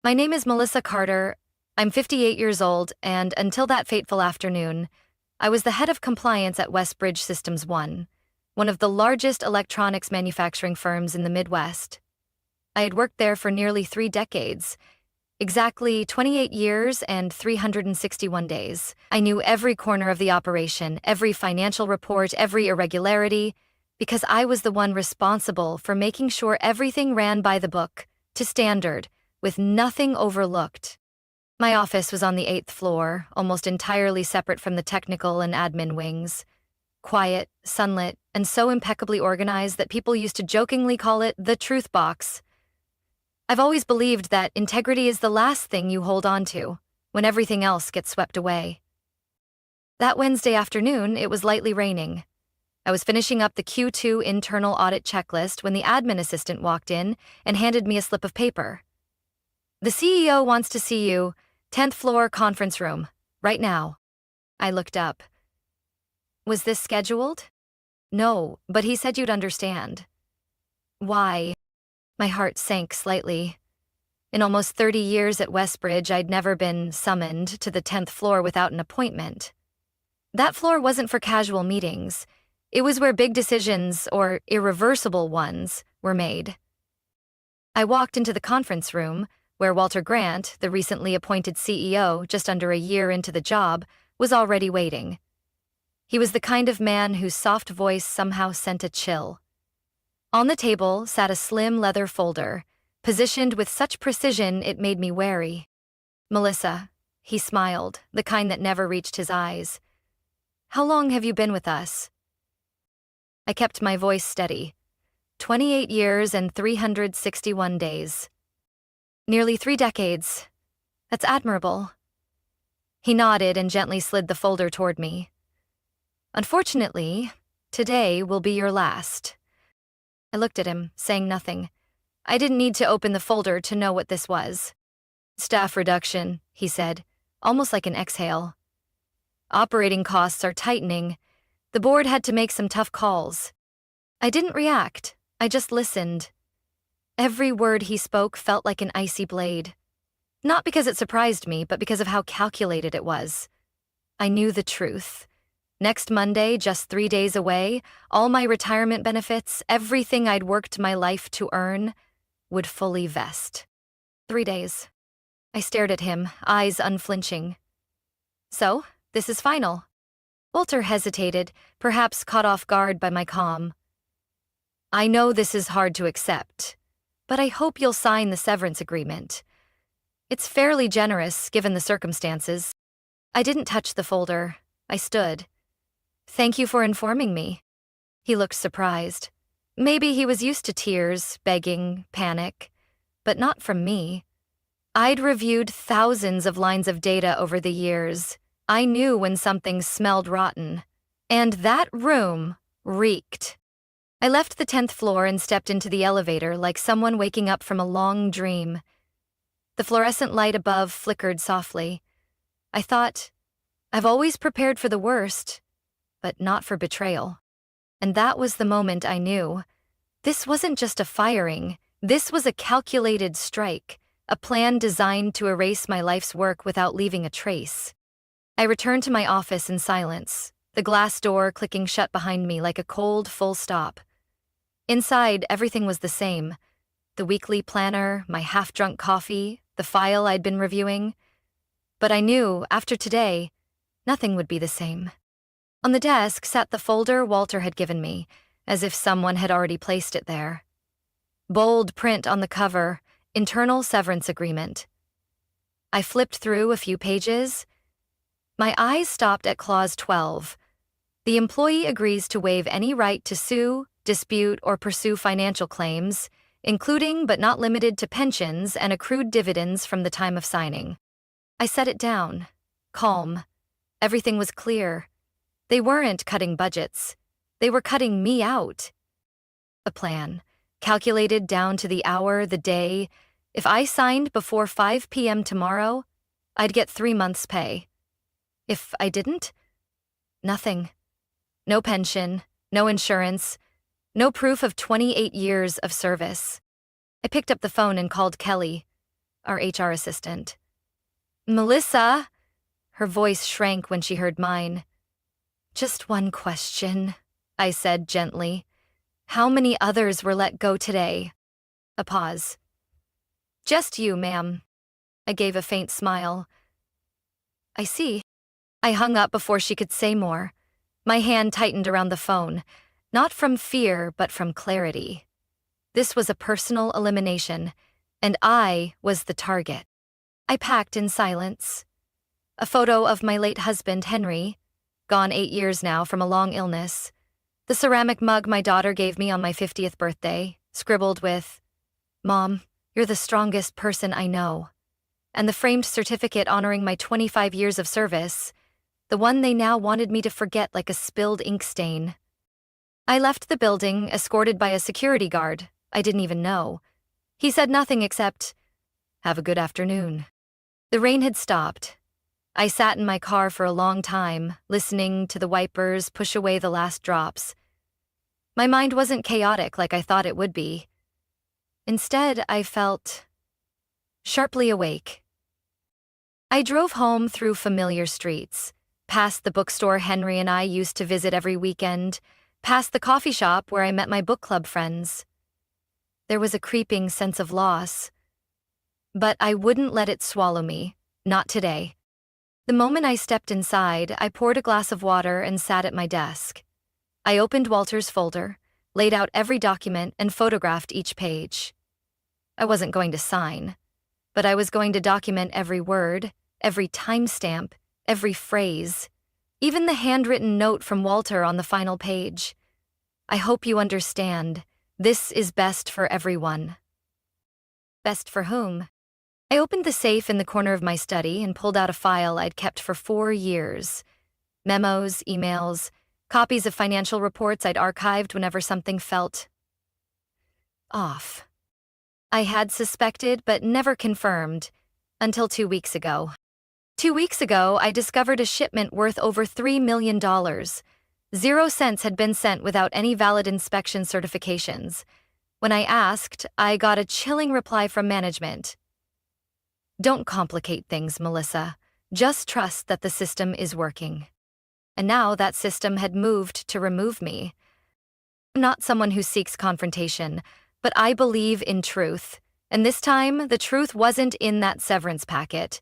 My name is Melissa Carter. I'm 58 years old, and until that fateful afternoon, I was the head of compliance at Westbridge Systems one of the largest electronics manufacturing firms in the Midwest. I had worked there for nearly 3 decades, exactly 28 years and 361 days. I knew every corner of the operation, every financial report, every irregularity, because I was the one responsible for making sure everything ran by the book, to standard, with nothing overlooked. My office was on the 8th floor, almost entirely separate from the technical and admin wings. Quiet, sunlit, and so impeccably organized that people used to jokingly call it the truth box. I've always believed that integrity is the last thing you hold on to, when everything else gets swept away. That Wednesday afternoon, it was lightly raining. I was finishing up the Q2 internal audit checklist when the admin assistant walked in and handed me a slip of paper. "The CEO wants to see you, 10th floor conference room, right now." I looked up. "Was this scheduled?" "No, but he said you'd understand." "Why?" My heart sank slightly. In almost 30 years at Westbridge, I'd never been summoned to the 10th floor without an appointment. That floor wasn't for casual meetings. It was where big decisions, or irreversible ones, were made. I walked into the conference room, where Walter Grant, the recently appointed CEO, just under a year into the job, was already waiting. He was the kind of man whose soft voice somehow sent a chill. On the table sat a slim leather folder, positioned with such precision it made me wary. "Melissa," he smiled, the kind that never reached his eyes. "How long have you been with us?" I kept my voice steady. 28 years and 361 days. "Nearly 3 decades. That's admirable." He nodded and gently slid the folder toward me. "Unfortunately, today will be your last." I looked at him, saying nothing. I didn't need to open the folder to know what this was. "Staff reduction," he said, almost like an exhale. "Operating costs are tightening. The board had to make some tough calls." I didn't react. I just listened. Every word he spoke felt like an icy blade. Not because it surprised me, but because of how calculated it was. I knew the truth. Next Monday, just 3 days away, all my retirement benefits, everything I'd worked my life to earn, would fully vest. 3 days. I stared at him, eyes unflinching. "So, this is final." Walter hesitated, perhaps caught off guard by my calm. "I know this is hard to accept, but I hope you'll sign the severance agreement. It's fairly generous, given the circumstances." I didn't touch the folder. I stood. "Thank you for informing me." He looked surprised. Maybe he was used to tears, begging, panic, but not from me. I'd reviewed thousands of lines of data over the years. I knew when something smelled rotten. And that room reeked. I left the 10th floor and stepped into the elevator like someone waking up from a long dream. The fluorescent light above flickered softly. I thought, I've always prepared for the worst, but not for betrayal. And that was the moment I knew. This wasn't just a firing. This was a calculated strike, a plan designed to erase my life's work without leaving a trace. I returned to my office in silence, the glass door clicking shut behind me like a cold full stop. Inside, everything was the same. The weekly planner, my half-drunk coffee, the file I'd been reviewing. But I knew, after today, nothing would be the same. On the desk sat the folder Walter had given me, as if someone had already placed it there. Bold print on the cover, internal severance agreement. I flipped through a few pages. My eyes stopped at clause 12. The employee agrees to waive any right to sue, dispute, or pursue financial claims, including but not limited to pensions and accrued dividends from the time of signing. I set it down, calm. Everything was clear. They weren't cutting budgets. They were cutting me out. A plan, calculated down to the hour, the day. If I signed before 5 p.m. tomorrow, I'd get 3 months' pay. If I didn't, nothing. No pension, no insurance, no proof of 28 years of service. I picked up the phone and called Kelly. our HR assistant. "Melissa!" Her voice shrank when she heard mine. "Just one question," I said gently. "How many others were let go today?" A pause. "Just you, ma'am." I gave a faint smile. "I see." I hung up before she could say more. My hand tightened around the phone, not from fear, but from clarity. This was a personal elimination, and I was the target. I packed in silence. A photo of my late husband, Henry, gone 8 years now from a long illness. The ceramic mug my daughter gave me on my 50th birthday, scribbled with, "Mom, you're the strongest person I know." And the framed certificate honoring my 25 years of service, the one they now wanted me to forget like a spilled ink stain. I left the building, escorted by a security guard I didn't even know. He said nothing except, "Have a good afternoon." The rain had stopped. I sat in my car for a long time, listening to the wipers push away the last drops. My mind wasn't chaotic like I thought it would be. Instead, I felt sharply awake. I drove home through familiar streets, past the bookstore Henry and I used to visit every weekend, past the coffee shop where I met my book club friends. There was a creeping sense of loss. But I wouldn't let it swallow me, not today. The moment I stepped inside, I poured a glass of water and sat at my desk. I opened Walter's folder, laid out every document, and photographed each page. I wasn't going to sign, but I was going to document every word, every timestamp, every phrase, even the handwritten note from Walter on the final page. "I hope you understand. This is best for everyone." Best for whom? I opened the safe in the corner of my study and pulled out a file I'd kept for 4 years. Memos, emails, copies of financial reports I'd archived whenever something felt off. I had suspected but never confirmed, until 2 weeks ago. 2 weeks ago, I discovered a shipment worth over $3 million. 0 cents had been sent without any valid inspection certifications. When I asked, I got a chilling reply from management. "Don't complicate things, Melissa. Just trust that the system is working." And now that system had moved to remove me. I'm not someone who seeks confrontation, but I believe in truth. And this time, the truth wasn't in that severance packet.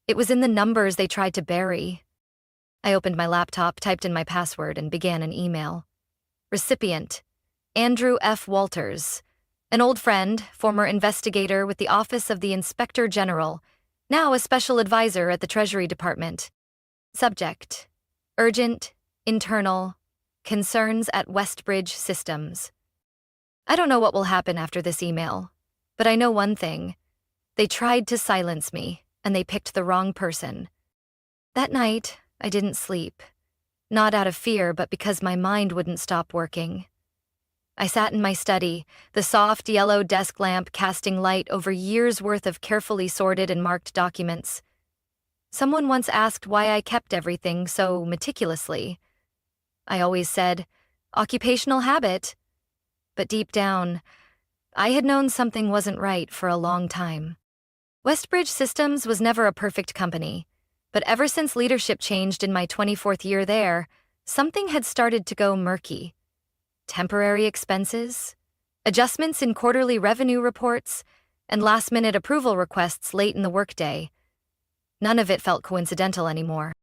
It was in the numbers they tried to bury. I opened my laptop, typed in my password, and began an email. Recipient: Andrew F. Walters. An old friend, former investigator with the Office of the Inspector General, now a special advisor at the Treasury Department. Subject: Urgent, internal, concerns at Westbridge Systems. I don't know what will happen after this email, but I know one thing. They tried to silence me, and they picked the wrong person. That night, I didn't sleep. Not out of fear, but because my mind wouldn't stop working. I sat in my study, the soft yellow desk lamp casting light over years' worth of carefully sorted and marked documents. Someone once asked why I kept everything so meticulously. I always said, occupational habit. But deep down, I had known something wasn't right for a long time. Westbridge Systems was never a perfect company, but ever since leadership changed in my 24th year there, something had started to go murky. Temporary expenses, adjustments in quarterly revenue reports, and last-minute approval requests late in the workday. None of it felt coincidental anymore.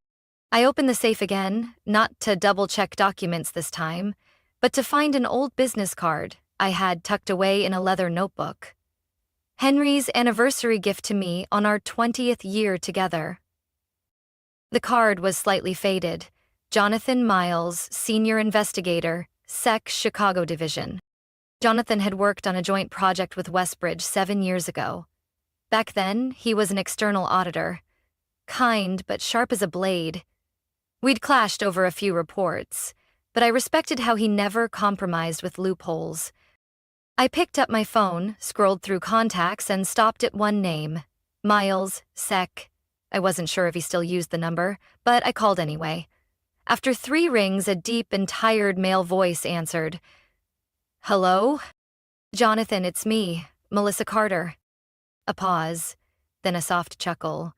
I opened the safe again, not to double-check documents this time, but to find an old business card I had tucked away in a leather notebook. Henry's anniversary gift to me on our 20th year together. The card was slightly faded. Jonathan Miles, Senior Investigator, SEC Chicago Division. Jonathan had worked on a joint project with Westbridge 7 years ago. Back then, he was an external auditor. Kind, but sharp as a blade. We'd clashed over a few reports, but I respected how he never compromised with loopholes. I picked up my phone, scrolled through contacts, and stopped at one name. Miles, SEC. I wasn't sure if he still used the number, but I called anyway. After 3 rings, a deep and tired male voice answered. "Hello? Jonathan, it's me, Melissa Carter." A pause, then a soft chuckle.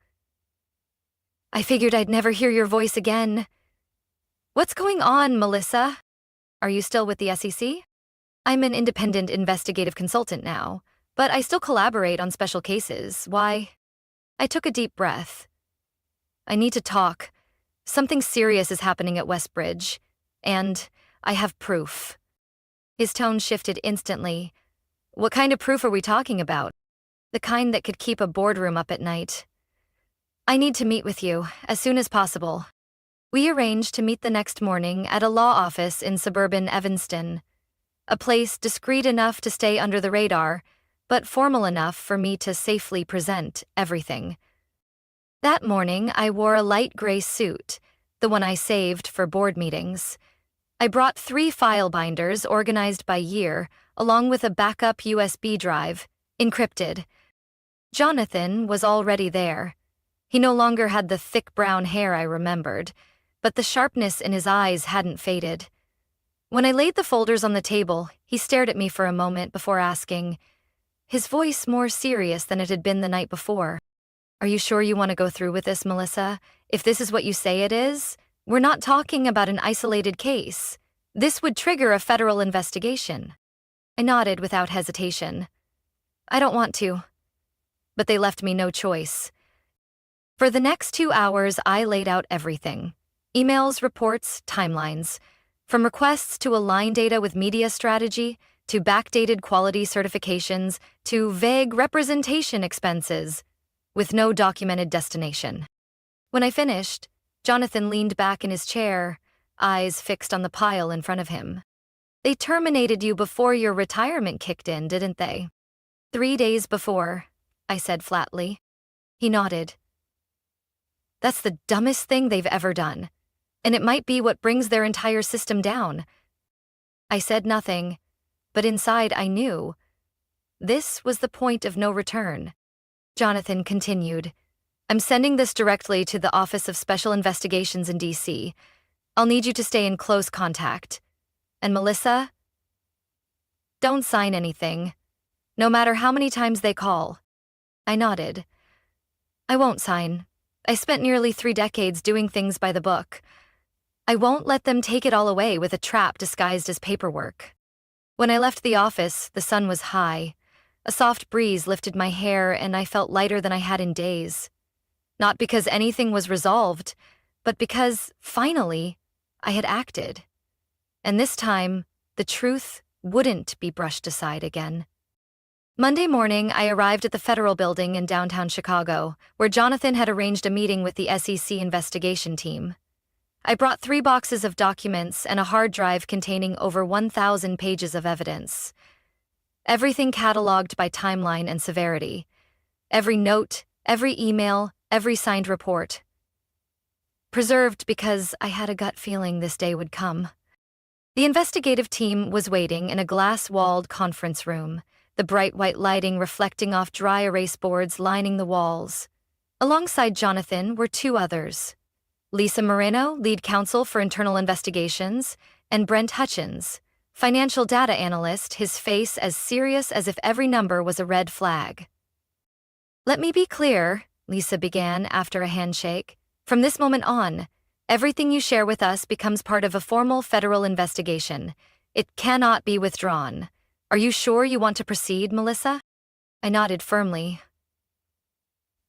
I figured I'd never hear your voice again. What's going on, Melissa? Are you still with the SEC? I'm an independent investigative consultant now, but I still collaborate on special cases. Why? I took a deep breath. I need to talk. Something serious is happening at Westbridge, and I have proof. His tone shifted instantly. What kind of proof are we talking about? The kind that could keep a boardroom up at night. I need to meet with you as soon as possible. We arranged to meet the next morning at a law office in suburban Evanston, a place discreet enough to stay under the radar, but formal enough for me to safely present everything. That morning, I wore a light gray suit, the one I saved for board meetings. I brought 3 file binders organized by year, along with a backup USB drive, encrypted. Jonathan was already there. He no longer had the thick brown hair I remembered, but the sharpness in his eyes hadn't faded. When I laid the folders on the table, he stared at me for a moment before asking, his voice more serious than it had been the night before. Are you sure you want to go through with this, Melissa? If this is what you say it is, we're not talking about an isolated case. This would trigger a federal investigation. I nodded without hesitation. I don't want to. But they left me no choice. For the next 2 hours, I laid out everything. Emails, reports, timelines. From requests to align data with media strategy, to backdated quality certifications, to vague representation expenses, with no documented destination. When I finished, Jonathan leaned back in his chair, eyes fixed on the pile in front of him. They terminated you before your retirement kicked in, didn't they? 3 days before, I said flatly. He nodded. That's the dumbest thing they've ever done, and it might be what brings their entire system down. I said nothing, but inside I knew. This was the point of no return. Jonathan continued, I'm sending this directly to the Office of Special Investigations in D.C. I'll need you to stay in close contact. And Melissa? Don't sign anything, no matter how many times they call. I nodded. I won't sign. I spent nearly 3 decades doing things by the book. I won't let them take it all away with a trap disguised as paperwork. When I left the office, the sun was high. A soft breeze lifted my hair, and I felt lighter than I had in days. Not because anything was resolved, but because, finally, I had acted. And this time, the truth wouldn't be brushed aside again. Monday morning, I arrived at the Federal Building in downtown Chicago, where Jonathan had arranged a meeting with the SEC investigation team. I brought 3 boxes of documents and a hard drive containing over 1,000 pages of evidence. Everything cataloged by timeline and severity. Every note, every email, every signed report. Preserved because I had a gut feeling this day would come. The investigative team was waiting in a glass-walled conference room, the bright white lighting reflecting off dry erase boards lining the walls. Alongside Jonathan were 2 others. Lisa Moreno, lead counsel for internal investigations, and Brent Hutchins, financial data analyst, his face as serious as if every number was a red flag. Let me be clear, Lisa began after a handshake. From this moment on, everything you share with us becomes part of a formal federal investigation. It cannot be withdrawn. Are you sure you want to proceed, Melissa? I nodded firmly.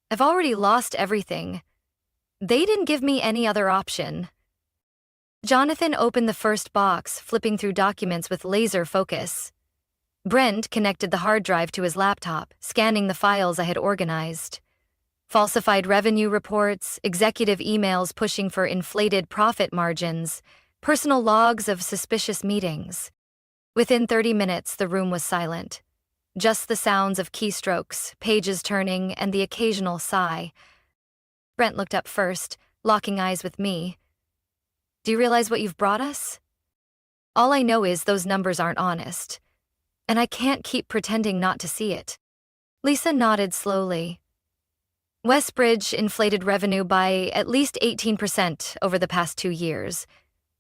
I've already lost everything. They didn't give me any other option. Jonathan opened the first box, flipping through documents with laser focus. Brent connected the hard drive to his laptop, scanning the files I had organized. Falsified revenue reports, executive emails pushing for inflated profit margins, personal logs of suspicious meetings. Within 30 minutes, the room was silent. Just the sounds of keystrokes, pages turning, and the occasional sigh. Brent looked up first, locking eyes with me. Do you realize what you've brought us? All I know is those numbers aren't honest, and I can't keep pretending not to see it. Lisa nodded slowly. Westbridge inflated revenue by at least 18% over the past 2 years.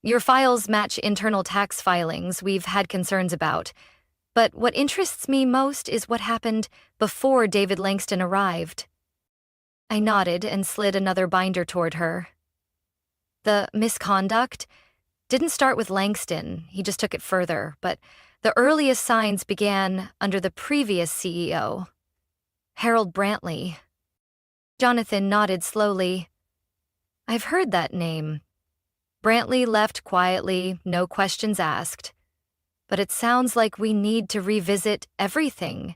Your files match internal tax filings we've had concerns about. But what interests me most is what happened before David Langston arrived. I nodded and slid another binder toward her. The misconduct didn't start with Langston, he just took it further, but the earliest signs began under the previous CEO, Harold Brantley. Jonathan nodded slowly. I've heard that name. Brantley left quietly, no questions asked. But it sounds like we need to revisit everything.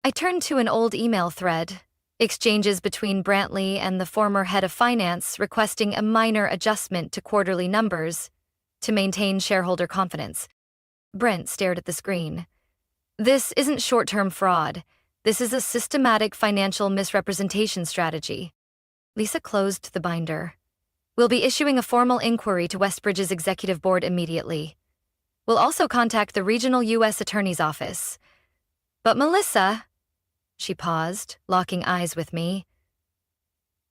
I turned to an old email thread, exchanges between Brantley and the former head of finance requesting a minor adjustment to quarterly numbers to maintain shareholder confidence. Brent stared at the screen. This isn't short-term fraud. This is a systematic financial misrepresentation strategy. Lisa closed the binder. We'll be issuing a formal inquiry to Westbridge's executive board immediately. We'll also contact the regional U.S. Attorney's Office. But Melissa, she paused, locking eyes with me,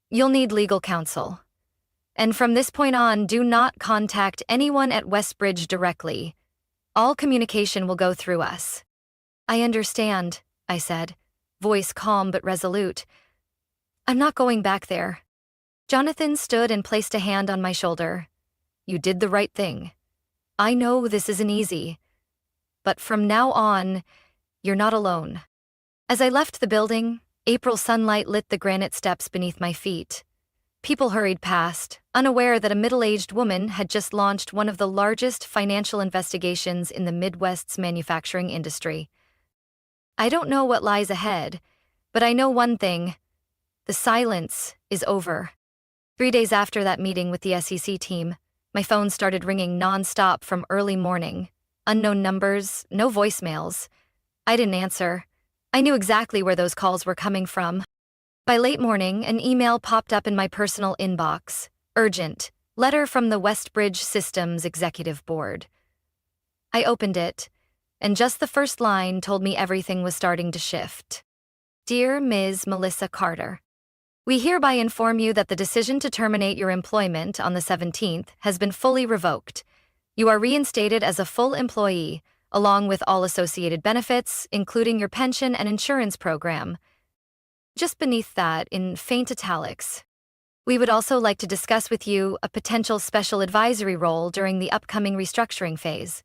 you'll need legal counsel. And from this point on, do not contact anyone at Westbridge directly. All communication will go through us. I understand, I said, voice calm but resolute. I'm not going back there. Jonathan stood and placed a hand on my shoulder. You did the right thing. I know this isn't easy, but from now on, you're not alone. As I left the building, April sunlight lit the granite steps beneath my feet. People hurried past, unaware that a middle-aged woman had just launched one of the largest financial investigations in the Midwest's manufacturing industry. I don't know what lies ahead, but I know one thing. The silence is over. 3 days after that meeting with the SEC team, my phone started ringing non-stop from early morning. Unknown numbers, no voicemails. I didn't answer. I knew exactly where those calls were coming from. By late morning, an email popped up in my personal inbox. Urgent. Letter from the Westbridge Systems Executive Board. I opened it, and just the first line told me everything was starting to shift. Dear Ms. Melissa Carter, we hereby inform you that the decision to terminate your employment on the 17th has been fully revoked. You are reinstated as a full employee, along with all associated benefits, including your pension and insurance program. Just beneath that, in faint italics, we would also like to discuss with you a potential special advisory role during the upcoming restructuring phase.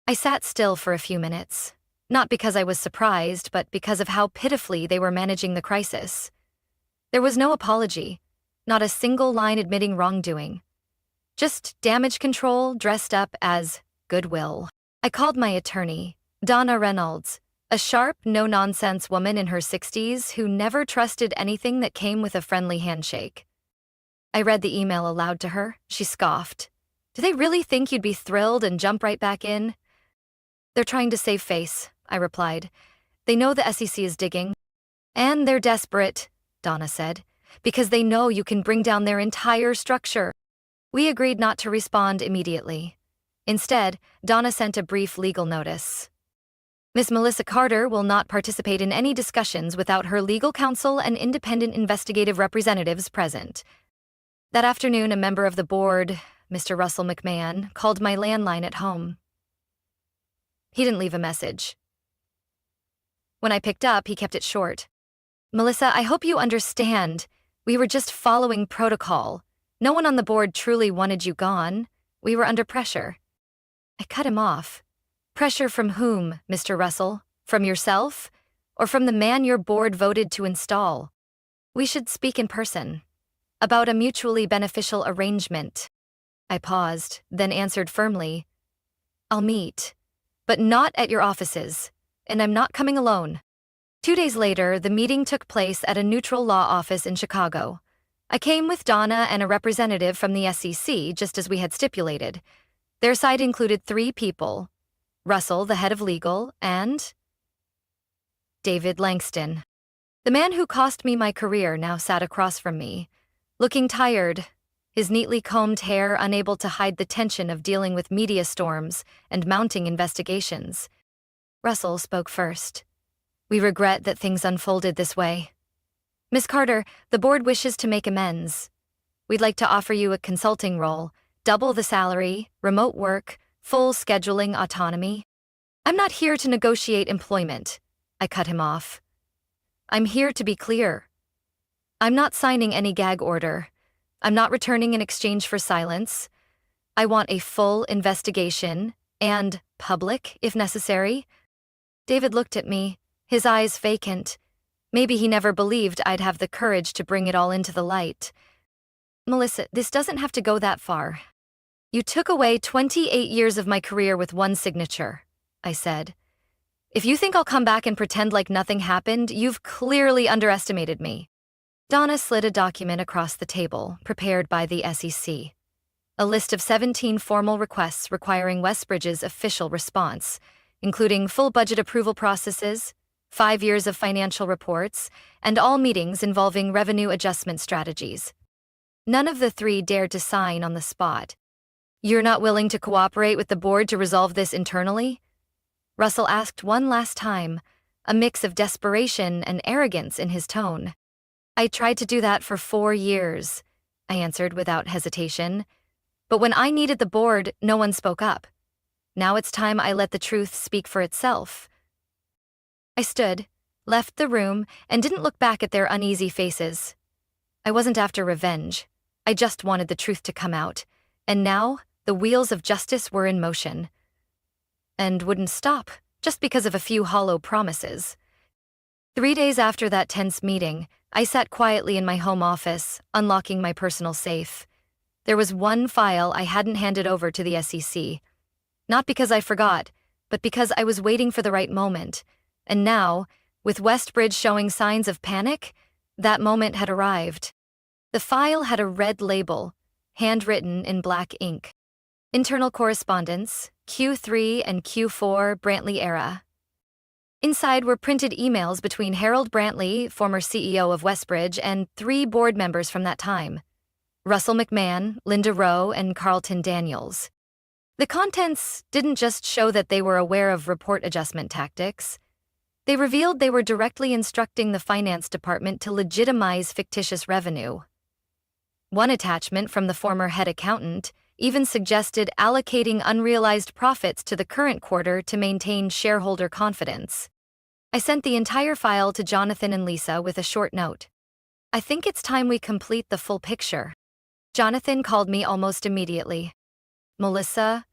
I sat still for a few minutes, not because I was surprised, but because of how pitifully they were managing the crisis. There was no apology, not a single line admitting wrongdoing. Just damage control dressed up as goodwill. I called my attorney, Donna Reynolds, a sharp, no-nonsense woman in her 60s who never trusted anything that came with a friendly handshake. I read the email aloud to her. She scoffed. Do they really think you'd be thrilled and jump right back in? They're trying to save face, I replied. They know the SEC is digging. And they're desperate, Donna said, because they know you can bring down their entire structure. We agreed not to respond immediately. Instead, Donna sent a brief legal notice. Miss Melissa Carter will not participate in any discussions without her legal counsel and independent investigative representatives present. That afternoon, a member of the board, Mr. Russell McMahon, called my landline at home. He didn't leave a message. When I picked up, he kept it short. Melissa, I hope you understand. We were just following protocol. No one on the board truly wanted you gone. We were under pressure. I cut him off. Pressure from whom, Mr. Russell? From yourself? Or from the man your board voted to install? We should speak in person. About a mutually beneficial arrangement. I paused, then answered firmly. I'll meet. But not at your offices. And I'm not coming alone. 2 days later, the meeting took place at a neutral law office in Chicago. I came with Donna and a representative from the SEC, just as we had stipulated. Their side included 3 people: Russell, the head of legal, and David Langston. The man who cost me my career now sat across from me, looking tired, his neatly combed hair unable to hide the tension of dealing with media storms and mounting investigations. Russell spoke first. We regret that things unfolded this way. Miss Carter, the board wishes to make amends. We'd like to offer you a consulting role, double the salary, remote work, full scheduling autonomy. I'm not here to negotiate employment, I cut him off. I'm here to be clear. I'm not signing any gag order. I'm not returning in exchange for silence. I want a full investigation, and public, if necessary. David looked at me, his eyes vacant. Maybe he never believed I'd have the courage to bring it all into the light. Melissa, this doesn't have to go that far. You took away 28 years of my career with one signature, I said. If you think I'll come back and pretend like nothing happened, you've clearly underestimated me. Donna slid a document across the table, prepared by the SEC. A list of 17 formal requests requiring Westbridge's official response, including full budget approval processes, 5 years of financial reports, and all meetings involving revenue adjustment strategies. None of the three dared to sign on the spot. You're not willing to cooperate with the board to resolve this internally? Russell asked one last time, a mix of desperation and arrogance in his tone. I tried to do that for 4 years, I answered without hesitation. But when I needed the board, no one spoke up. Now it's time I let the truth speak for itself. I stood, left the room, and didn't look back at their uneasy faces. I wasn't after revenge. I just wanted the truth to come out. And now, the wheels of justice were in motion. And wouldn't stop, just because of a few hollow promises. 3 days after that tense meeting, I sat quietly in my home office, unlocking my personal safe. There was one file I hadn't handed over to the SEC. Not because I forgot, but because I was waiting for the right moment. And now, with Westbridge showing signs of panic, that moment had arrived. The file had a red label, handwritten in black ink. Internal correspondence, Q3 and Q4 Brantley era. Inside were printed emails between Harold Brantley, former CEO of Westbridge, and 3 board members from that time: Russell McMahon, Linda Rowe, and Carlton Daniels. The contents didn't just show that they were aware of report adjustment tactics. They revealed they were directly instructing the finance department to legitimize fictitious revenue. One attachment from the former head accountant even suggested allocating unrealized profits to the current quarter to maintain shareholder confidence. I sent the entire file to Jonathan and Lisa with a short note. I think it's time we complete the full picture. Jonathan called me almost immediately. Melissa,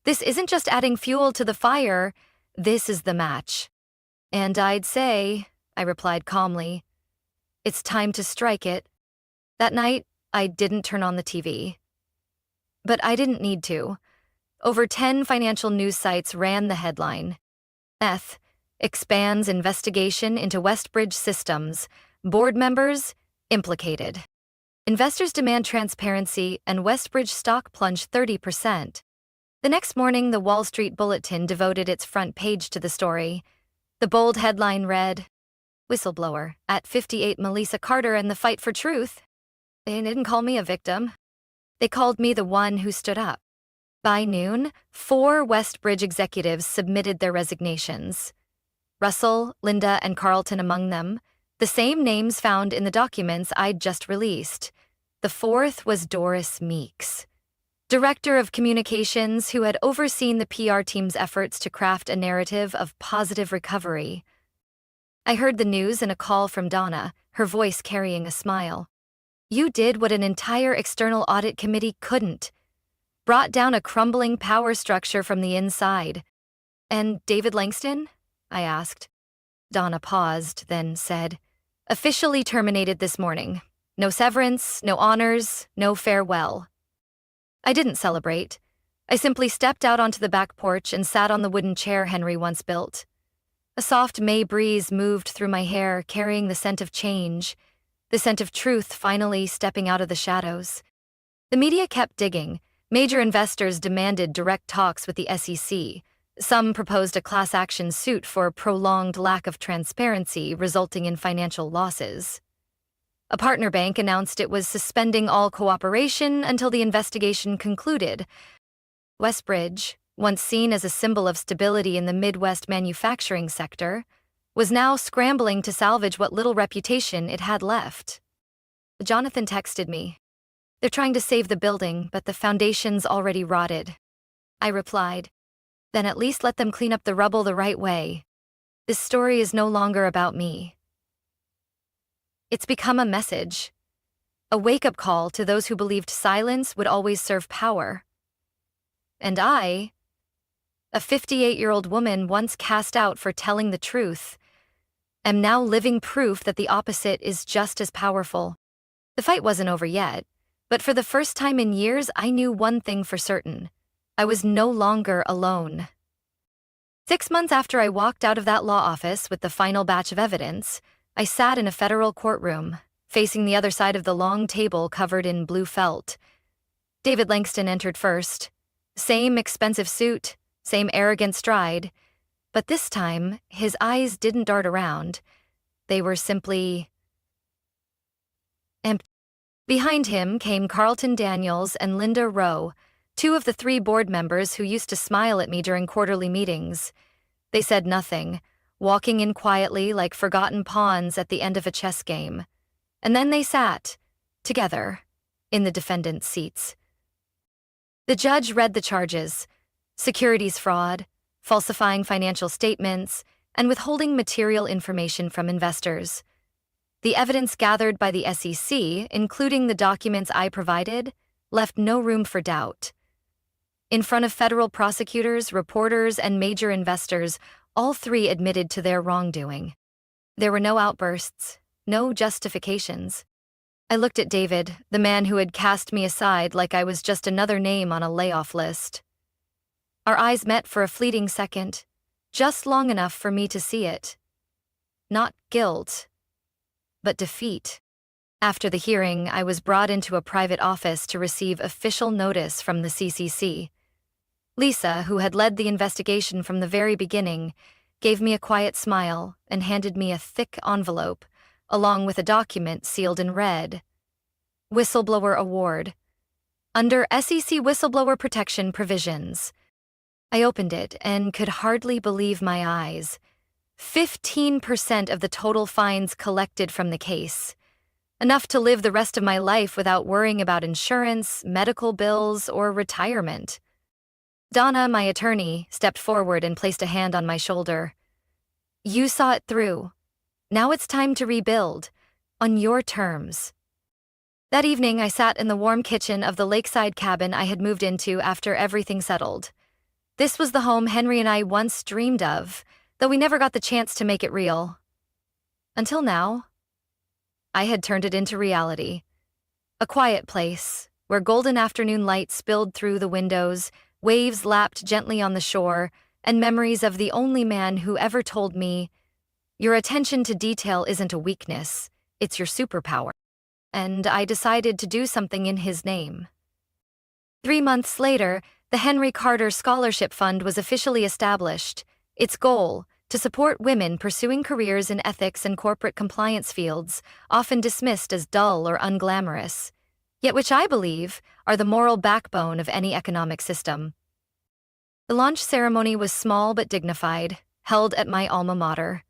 this isn't just adding fuel to the fire, this is the match. And I'd say, I replied calmly, it's time to strike it. That night, I didn't turn on the TV. But I didn't need to. Over 10 financial news sites ran the headline. Expands investigation into Westbridge Systems. Board members implicated. Investors demand transparency, and Westbridge stock plunged 30%. The next morning, the Wall Street Bulletin devoted its front page to the story. The bold headline read, Whistleblower, at 58 Melissa Carter and the fight for truth. They didn't call me a victim. They called me the one who stood up. By noon, 4 Westbridge executives submitted their resignations. Russell, Linda, and Carlton among them, the same names found in the documents I'd just released. The 4th was Doris Meeks, Director of Communications, who had overseen the PR team's efforts to craft a narrative of positive recovery. I heard the news in a call from Donna, her voice carrying a smile. You did what an entire external audit committee couldn't. Brought down a crumbling power structure from the inside. And David Langston? I asked. Donna paused, then said, officially terminated this morning. No severance, no honors, no farewell. I didn't celebrate. I simply stepped out onto the back porch and sat on the wooden chair Henry once built. A soft May breeze moved through my hair, carrying the scent of change, the scent of truth finally stepping out of the shadows. The media kept digging. Major investors demanded direct talks with the SEC. Some proposed a class action suit for prolonged lack of transparency resulting in financial losses. A partner bank announced it was suspending all cooperation until the investigation concluded. Westbridge, once seen as a symbol of stability in the Midwest manufacturing sector, was now scrambling to salvage what little reputation it had left. Jonathan texted me. They're trying to save the building, but the foundation's already rotted. I replied, Then at least let them clean up the rubble the right way. This story is no longer about me. It's become a message. A wake-up call to those who believed silence would always serve power. And I, a 58-year-old woman once cast out for telling the truth, am now living proof that the opposite is just as powerful. The fight wasn't over yet, but for the first time in years, I knew one thing for certain. I was no longer alone. 6 months after I walked out of that law office with the final batch of evidence, I sat in a federal courtroom, facing the other side of the long table covered in blue felt. David Langston entered first. Same expensive suit, same arrogant stride, but this time, his eyes didn't dart around. They were simply empty. Behind him came Carlton Daniels and Linda Rowe, 2 of the 3 board members who used to smile at me during quarterly meetings. They said nothing, walking in quietly like forgotten pawns at the end of a chess game. And then they sat, together, in the defendant's seats. The judge read the charges: securities fraud, falsifying financial statements, and withholding material information from investors. The evidence gathered by the SEC, including the documents I provided, left no room for doubt. In front of federal prosecutors, reporters, and major investors, all 3 admitted to their wrongdoing. There were no outbursts, no justifications. I looked at David, the man who had cast me aside like I was just another name on a layoff list. Our eyes met for a fleeting second, just long enough for me to see it. Not guilt, but defeat. After the hearing, I was brought into a private office to receive official notice from the CCC. Lisa, who had led the investigation from the very beginning, gave me a quiet smile and handed me a thick envelope, along with a document sealed in red. Whistleblower Award. Under SEC Whistleblower Protection Provisions. I opened it and could hardly believe my eyes. 15% of the total fines collected from the case. Enough to live the rest of my life without worrying about insurance, medical bills, or retirement. Donna, my attorney, stepped forward and placed a hand on my shoulder. You saw it through. Now it's time to rebuild, on your terms. That evening, I sat in the warm kitchen of the lakeside cabin I had moved into after everything settled. This was the home Henry and I once dreamed of, though we never got the chance to make it real. Until now, I had turned it into reality. A quiet place, where golden afternoon light spilled through the windows, waves lapped gently on the shore, and memories of the only man who ever told me, "Your attention to detail isn't a weakness, it's your superpower." And I decided to do something in his name. 3 months later, the Henry Carter Scholarship Fund was officially established. Its goal, to support women pursuing careers in ethics and corporate compliance fields, often dismissed as dull or unglamorous, yet which I believe are the moral backbone of any economic system. The launch ceremony was small but dignified, held at my alma mater.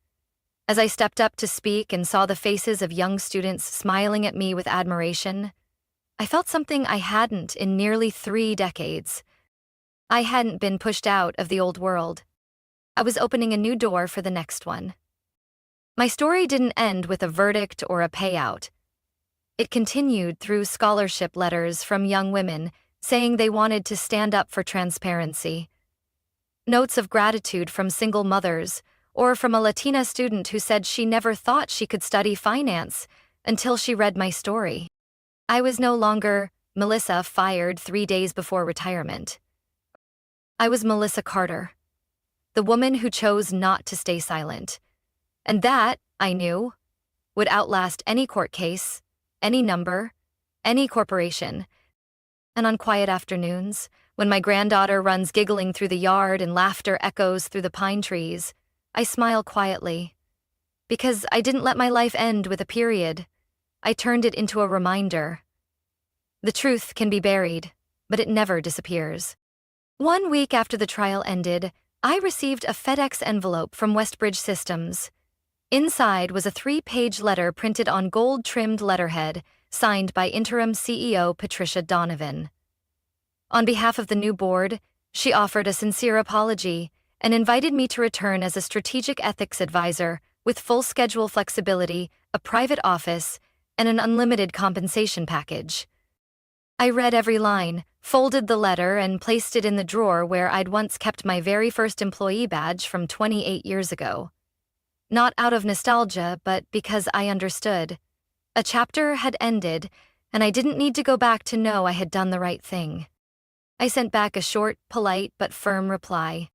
As I stepped up to speak and saw the faces of young students smiling at me with admiration, I felt something I hadn't in nearly 3 decades. I hadn't been pushed out of the old world. I was opening a new door for the next one. My story didn't end with a verdict or a payout. It continued through scholarship letters from young women saying they wanted to stand up for transparency. Notes of gratitude from single mothers, or from a Latina student who said she never thought she could study finance until she read my story. I was no longer Melissa fired 3 days before retirement. I was Melissa Carter, the woman who chose not to stay silent. And that, I knew, would outlast any court case, any number, any corporation. And on quiet afternoons, when my granddaughter runs giggling through the yard and laughter echoes through the pine trees, I smile quietly. Because I didn't let my life end with a period. I turned it into a reminder. The truth can be buried, but it never disappears. 1 week after the trial ended, I received a FedEx envelope from Westbridge Systems. Inside was a 3-page letter printed on gold-trimmed letterhead, signed by interim CEO Patricia Donovan. On behalf of the new board, She offered a sincere apology and invited me to return as a strategic ethics advisor with full schedule flexibility, a private office, and an unlimited compensation package. I read every line, folded the letter, and placed it in the drawer where I'd once kept my very first employee badge from 28 years ago. Not out of nostalgia, but because I understood. A chapter had ended, and I didn't need to go back to know I had done the right thing. I sent back a short, polite, but firm reply.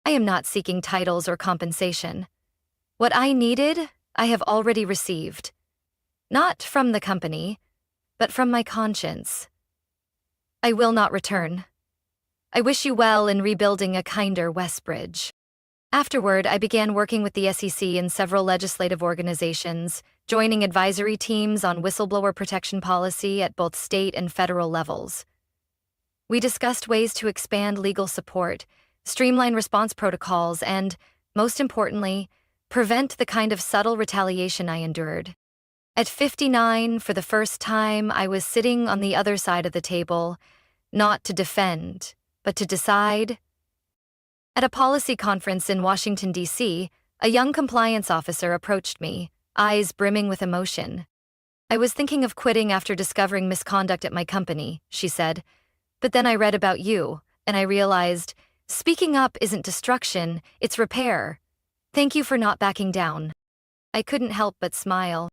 I am not seeking titles or compensation. What I needed, I have already received. Not from the company, but from my conscience. I will not return. I wish you well in rebuilding a kinder Westbridge. Afterward, I began working with the SEC in several legislative organizations, joining advisory teams on whistleblower protection policy at both state and federal levels. We discussed ways to expand legal support, streamline response protocols, and, most importantly, prevent the kind of subtle retaliation I endured. At 59, for the first time, I was sitting on the other side of the table, not to defend, but to decide. At a policy conference in Washington, D.C., a young compliance officer approached me, eyes brimming with emotion. I was thinking of quitting after discovering misconduct at my company, she said. But then I read about you, and I realized, speaking up isn't destruction, it's repair. Thank you for not backing down. I couldn't help but smile.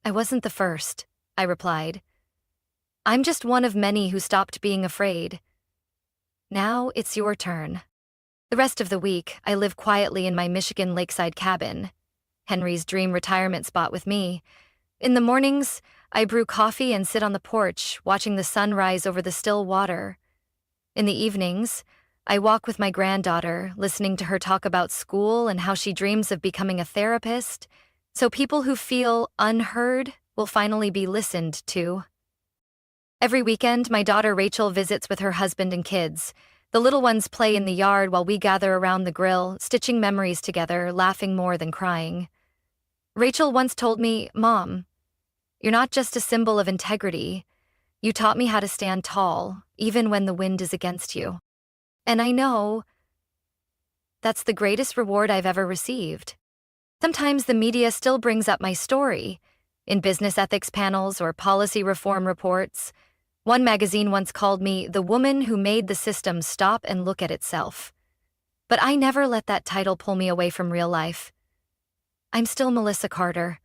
I wasn't the first, I replied. I'm just one of many who stopped being afraid. Now it's your turn. The rest of the week, I live quietly in my Michigan lakeside cabin, Henry's dream retirement spot with me. In the mornings, I brew coffee and sit on the porch, watching the sun rise over the still water. In the evenings, I walk with my granddaughter, listening to her talk about school and how she dreams of becoming a therapist, so people who feel unheard will finally be listened to. Every weekend, my daughter Rachel visits with her husband and kids. The little ones play in the yard while we gather around the grill, stitching memories together, laughing more than crying. Rachel once told me, "Mom, you're not just a symbol of integrity. You taught me how to stand tall, even when the wind is against you." And I know that's the greatest reward I've ever received. Sometimes the media still brings up my story, in business ethics panels or policy reform reports. One magazine once called me the woman who made the system stop and look at itself. But I never let that title pull me away from real life. I'm still Melissa Carter,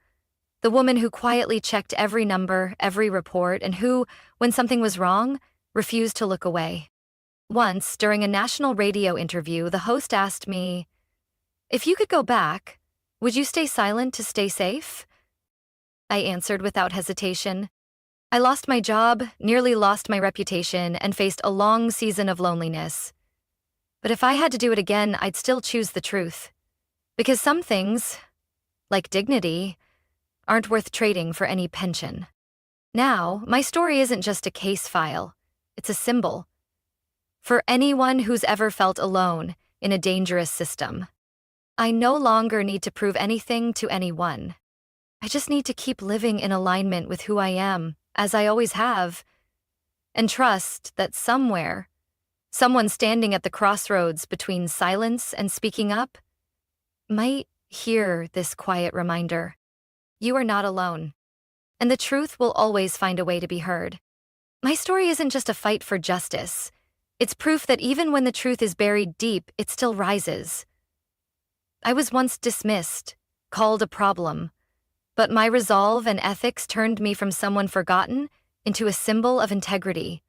the woman who quietly checked every number, every report, and who, when something was wrong, refused to look away. Once, during a national radio interview, the host asked me, "If you could go back, would you stay silent to stay safe?" I answered without hesitation. I lost my job, nearly lost my reputation, and faced a long season of loneliness. But if I had to do it again, I'd still choose the truth. Because some things, like dignity, aren't worth trading for any pension. Now, my story isn't just a case file. It's a symbol. For anyone who's ever felt alone in a dangerous system. I no longer need to prove anything to anyone. I just need to keep living in alignment with who I am, as I always have, and trust that somewhere, someone standing at the crossroads between silence and speaking up might hear this quiet reminder. You are not alone, and the truth will always find a way to be heard. My story isn't just a fight for justice. It's proof that even when the truth is buried deep, it still rises. I was once dismissed, called a problem, but my resolve and ethics turned me from someone forgotten into a symbol of integrity.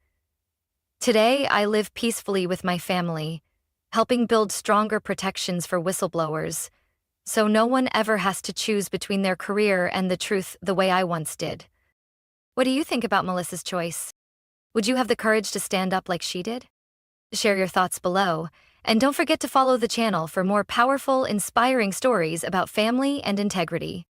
Today, I live peacefully with my family, helping build stronger protections for whistleblowers, so no one ever has to choose between their career and the truth the way I once did. What do you think about Melissa's choice? Would you have the courage to stand up like she did? Share your thoughts below, and don't forget to follow the channel for more powerful, inspiring stories about family and integrity.